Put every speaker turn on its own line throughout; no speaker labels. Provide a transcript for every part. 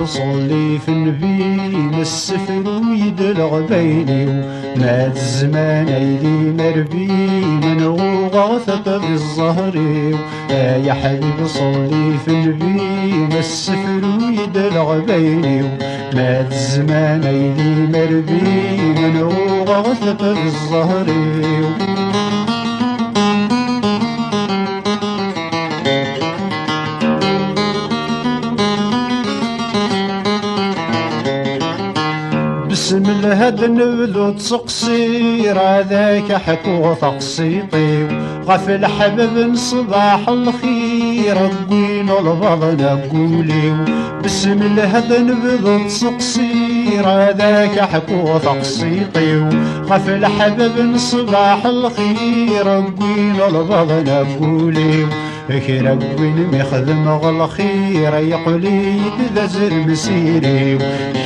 صلي في النبي السفر ويدلغ بيني مات الزمان ايدي مربي من غوغاثة بالزهر يا حبيب صلي في النبي السفر ويدلغ بيني مات الزمان ايدي مربي من غوغاثة بالزهر بسم الهد نبذو تسقسير هذاك حكو تقسيطي غفل حبب صباح الخير قوين البضن قولي بسم الهد نبذو تسقسير هذاك حكو تقسيطي غفل حبب صباح الخير قوين البضن قولي كرا وين مخدم غالخير يقولي تذزر مسيري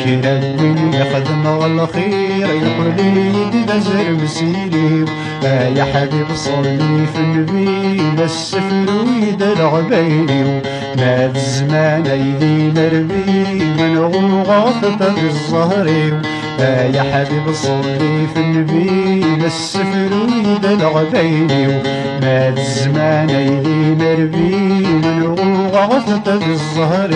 كرا وين مخدم غالخير يقولي تذزر مسيري يا حبيب صلي في النبي السفر ويدلغ بيني مات الزمان ايدي مربي من غوغاثة بالزهر يا حبيب صلي في النبي السفر ويدلغ بيني مات الزمان ايدي مربي من غوغاثة بالزهر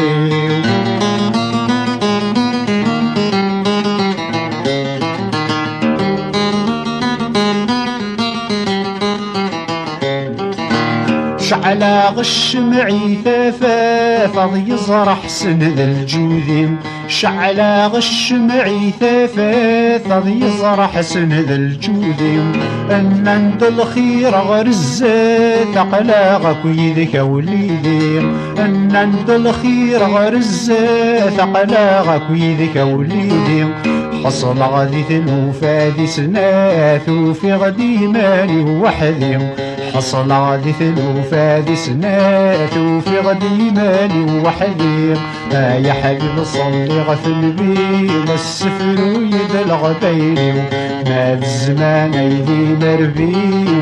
شعلا غش معي ثافا يزرح سند الجودين شعلا غش معي ثافا يزرح سند الجودين ان عند الخير غرزات قلاغك ويدك وليدي ان عند الخير غرزات قلاغك ويدك وليدي حصل غادي ثلوفادي سنات وفي غدي مالي وحدي حصل غادي ثلوفادي سنات وفي غدي مالي وحدي يا حبيب صلي غفل بي السفر ويدلغ بيني مات الزمان ايدي مربي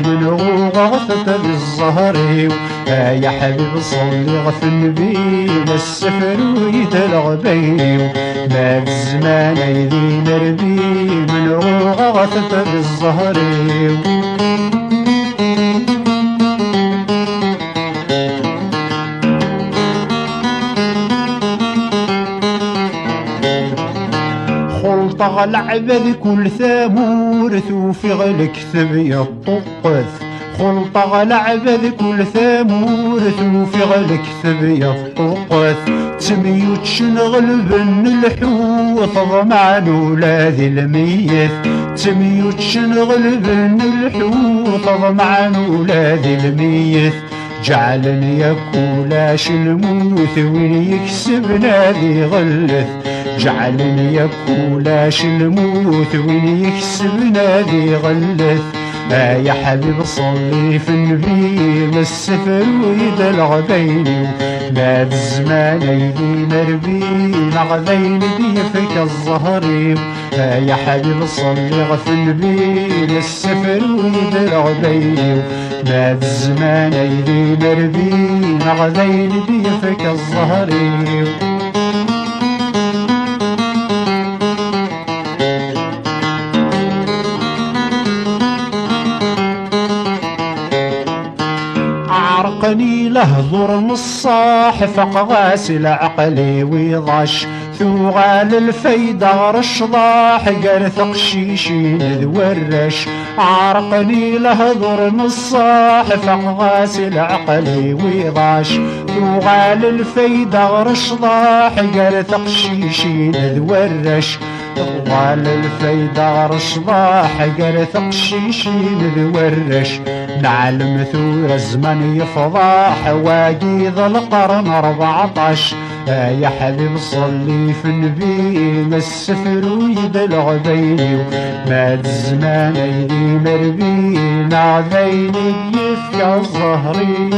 من غوغاثة بالزهر يا حبيب صلي غفل بي السفر ويدلغ بيني مات الزمان ايدي مربي من غوغاثة بالزهر خلطة العبد كل ثامورث وفي غلك ثبي الطقث خلطة العبد كل ثامورث وفي غلك ثبي الطقث تميوت شنغلب الحوث ضمعن ولاد الميت تميوت شنغلب الحوث ضمعن ولاد الميت جعلني يكولاش الموت وين يكسب نادي غلث جعلني يكولاش الموت وين يكسب نادي غلث يا حبيب صلي في النبي السفر ويدلغ بيني مات الزمان ايدي مربي غذين ضيفك الزهري يا حبيب صلي في النبي السفر ويدلغ بيني مات الزمان ايدي مربي غذين ضيفك الزهري عرقني لهضر نصاح فق غاسل عقلي ويضش ثوغال الفيدة رشضاح قرثق شيشين ذورش عرقني لهضر نصاح فق غاسل عقلي ويضش ثوغال الفيدة رشضاح قرثق شيشين ذورش طوال الفيدة رشضاح قرثق شيشين ذورش نعلم ثور الزمن يفضاح واقيض القرن 14 يا حبيب صلي في النبي السفر ويدلغ بيني مات الزمان ايدي مربي نعذيني يفكى الظهري